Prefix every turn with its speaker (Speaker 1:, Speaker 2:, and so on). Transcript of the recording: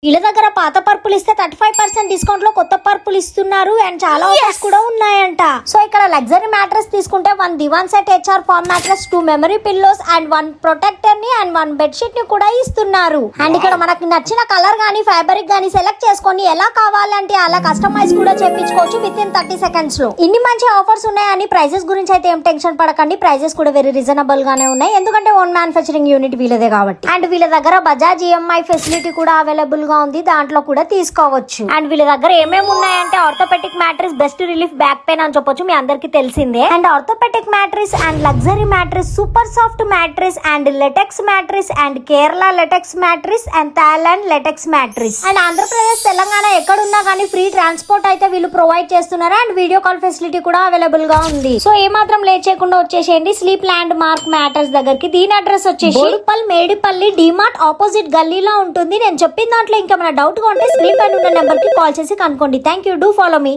Speaker 1: వీళ్ళ దగ్గర పాత పర్పులు ఇస్తే 35% డిస్కౌంట్ లో కొత్త పర్పులు ఇస్తున్నారు అండ్ చాలా ఆఫర్స్ కూడా ఉన్నాయంట. సో ఇక్కడ లగ్జరీ మ్యాట్రెస్ తీసుకుంటే 1 divan set HR foam mattress, 2 memory pillows and 1 protector ని అండ్ 1 బెడ్ షీట్ ని కూడా ఇస్తున్నారు. అండ్ ఇక్కడ మనకి నచ్చిన కలర్ గానీ ఫ్యాబ్రిక్ గానీ సెలెక్ట్ చేసుకొని ఎలా కావాలంటే అలా కస్టమైజ్ కూడా చేపించుకోవచ్చు విత్ ఇన్ 30 సెకండ్స్ లో. ఇన్ని మంచి ఆఫర్స్ ఉన్నాయని ప్రైజెస్ గురించి అయితే ఏం టెన్షన్ పడకండి. ప్రైజెస్ కూడా వెరీ రీజనబుల్ గానే ఉన్నాయి ఎందుకంటే ఓన్ మ్యానుఫ్యాక్చరింగ్ యూనిట్ వీళ్ళదే కాబట్టి. అండ్ వీళ్ళ దగ్గర బజాజ్ EMI ఫెసిలిటీ కూడా అవైలబుల్ ఉంది, దాంట్లో కూడా తీసుకోవచ్చు. అండ్ వీళ్ళ దగ్గర ఏమేమి ఉన్నాయంటే orthopaedic mattress, best relief back pain అని చెప్పొచ్చు, మీ అందరికి తెలిసిందే. And orthopaedic mattress and luxury mattress, super soft mattress and latex mattress and Kerala latex mattress and Thailand latex mattress. And Andhra Pradesh, Telangana ఎక్కడున్నా కానీ ఫ్రీ ట్రాన్స్పోర్ట్ అయితే వీళ్ళు ప్రొవైడ్ చేస్తున్నారు. అండ్ వీడియో కాల్ ఫెసిలిటీ కూడా అవైలబుల్ గా ఉంది. సో ఏమాత్రం లేట్ చేయకుండా వచ్చేసేయండి స్లీప్ ల్యాండ్ మార్క్ మ్యాటర్స్ దగ్గరికి. దీని అడ్రస్ వచ్చేసి బోడుపల్ మేడిపల్లి డిమార్ట్ ఆపోజిట్ గల్లీలో ఉంటుంది. నేను చెప్పిన దాంట్లో ఇంకా మన డౌట్ గా ఉంటే స్క్రీన్ పైన ఉన్న నెంబర్ కి కాల్ చేసి కనుక్కోండి. Thank you. Do follow me.